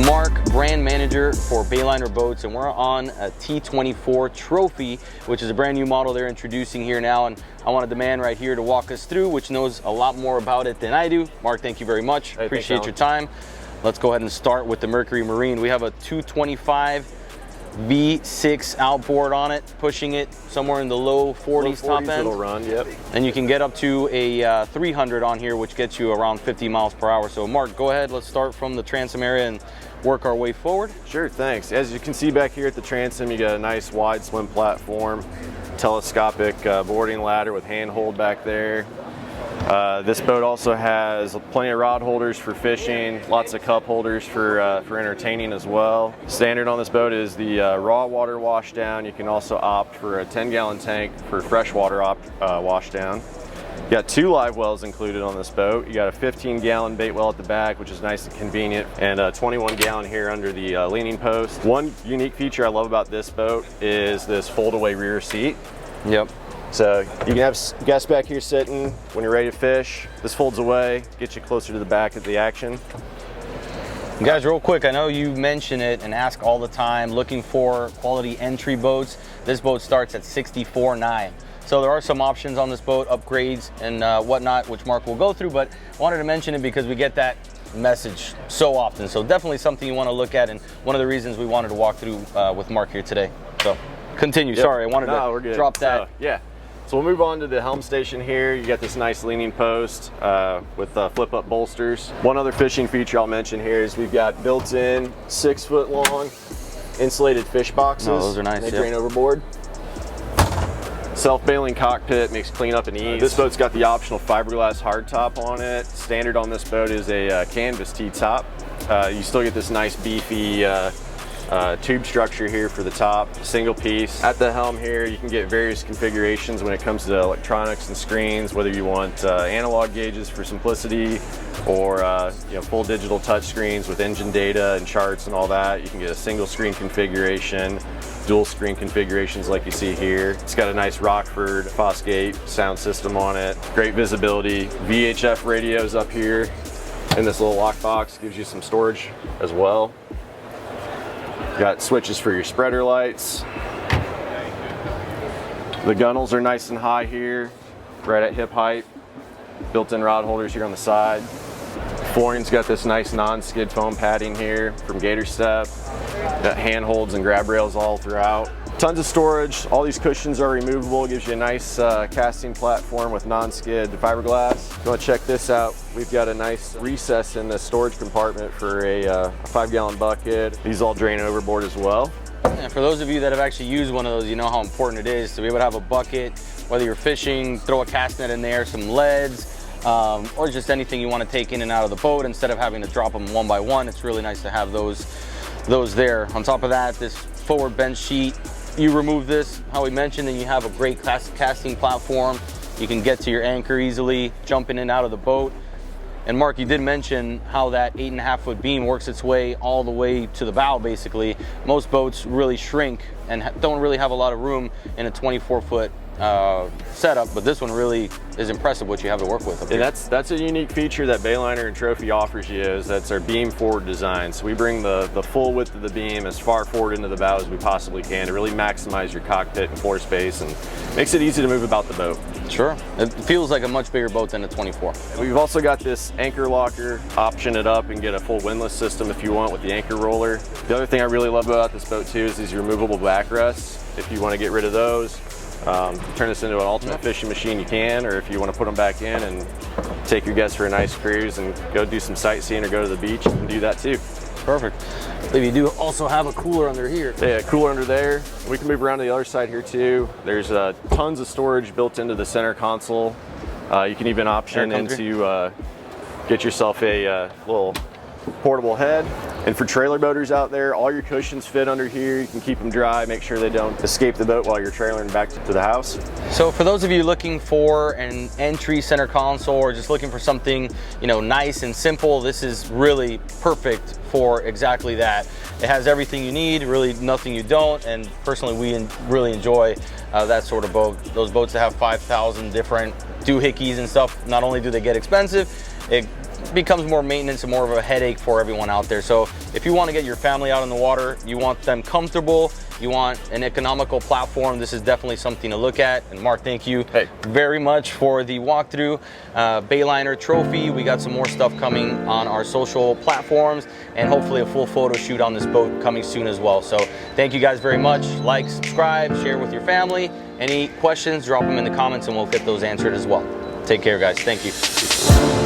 Mark, brand manager for Bayliner Boats, and we're on a T24 Trophy, which is a brand new model they're introducing here now, and I wanted the man right here to walk us through, which knows a lot more about it than I do. Mark, thank you very much. Hey, appreciate your time. Let's go ahead and start with the Mercury Marine. We have a 225 V6 outboard on it, pushing it somewhere in the low 40s top end. It'll run, yep. And you can get up to a 300 on here, which gets you around 50 miles per hour. So Mark, go ahead, let's start from the transom area and work our way forward. Sure, thanks. As you can see back here at the transom, you got a nice wide swim platform, telescopic boarding ladder with handhold back there. This boat also has plenty of rod holders for fishing, lots of cup holders for entertaining as well. Standard on this boat is the raw water washdown. You can also opt for a 10-gallon tank for freshwater washdown. You got 2 live wells included on this boat. You got a 15-gallon bait well at the back, which is nice and convenient, and a 21-gallon here under the leaning post. One unique feature I love about this boat is this fold-away rear seat. Yep. So you can have guests back here sitting when you're ready to fish. This folds away, gets you closer to the back of the action. Guys, real quick, I know you mention it and ask all the time, looking for quality entry boats. This boat starts at $64,900. So there are some options on this boat, upgrades and whatnot, which Mark will go through, but I wanted to mention it because we get that message so often. So definitely something you want to look at, and one of the reasons we wanted to walk through with Mark here today. So continue. Yep. Sorry, I wanted to drop that. Yeah. So we'll move on to the helm station here. You got this nice leaning post with flip-up bolsters. One other fishing feature I'll mention here is we've got built-in 6-foot-long insulated fish boxes. Oh, those are nice. They drain overboard. Self-bailing cockpit makes cleanup and ease. This boat's got the optional fiberglass hardtop on it. Standard on this boat is a canvas T-top. You still get this nice beefy tube structure here for the top, single piece. At the helm here, you can get various configurations when it comes to electronics and screens, whether you want analog gauges for simplicity or full digital touch screens with engine data and charts and all that. You can get a single screen configuration, dual screen configurations like you see here. It's got a nice Rockford Fosgate sound system on it, great visibility. VHF radios up here in this little lockbox, gives you some storage as well. Got switches for your spreader lights. The gunnels are nice and high here, right at hip height. Built-in rod holders here on the side. Flooring's got this nice non-skid foam padding here from Gator Step. Got handholds and grab rails all throughout. Tons of storage. All these cushions are removable. Gives you a nice casting platform with non-skid fiberglass. If you want to check this out, we've got a nice recess in the storage compartment for a 5-gallon bucket. These all drain overboard as well. And for those of you that have actually used one of those, you know how important it is to be able to have a bucket, whether you're fishing, throw a cast net in there, some leads, or just anything you want to take in and out of the boat instead of having to drop them one by one. It's really nice to have those there. On top of that, this forward bench sheet, you remove this, how we mentioned, and you have a great casting platform. You can get to your anchor easily, jump in and out of the boat. And Mark, you did mention how that 8.5-foot beam works its way all the way to the bow, basically. Most boats really shrink and don't really have a lot of room in a 24-foot setup, but this one really is impressive what you have to work with up here. And that's a unique feature that Bayliner and Trophy offers you, is that's our beam forward design. So we bring the full width of the beam as far forward into the bow as we possibly can to really maximize your cockpit and floor space, and makes it easy to move about the boat. Sure. It feels like a much bigger boat than a 24. We've also got this anchor locker. Option it up and get a full windlass system if you want with the anchor roller. The other thing I really love about this boat too is these removable backrests. If you want to get rid of those, turn this into an ultimate fishing machine, you can, or if you want to put them back in and take your guests for a nice cruise and go do some sightseeing or go to the beach, you can do that too. Perfect. I believe you do also have a cooler under here. Yeah, cooler under there. We can move around to the other side here too. There's tons of storage built into the center console. You can even option into get yourself a little portable head. And for trailer boaters out there, all your cushions fit under here. You can keep them dry, make sure they don't escape the boat while you're trailering back to the house. So for those of you looking for an entry center console or just looking for something, nice and simple, this is really perfect for exactly that. It has everything you need, really nothing you don't, and personally we really enjoy that sort of boat. Those boats that have 5,000 different doohickeys and stuff, not only do they get expensive, it becomes more maintenance and more of a headache for everyone out there. So if you want to get your family out on the water, you want them comfortable, you want an economical platform, this is definitely something to look at. And Mark, thank you very much for the walkthrough. Bayliner Trophy, we got some more stuff coming on our social platforms, and hopefully a full photo shoot on this boat coming soon as well. So thank you guys very much. Like, subscribe, share with your family. Any questions, drop them in the comments and we'll get those answered as well. Take care, guys. Thank you.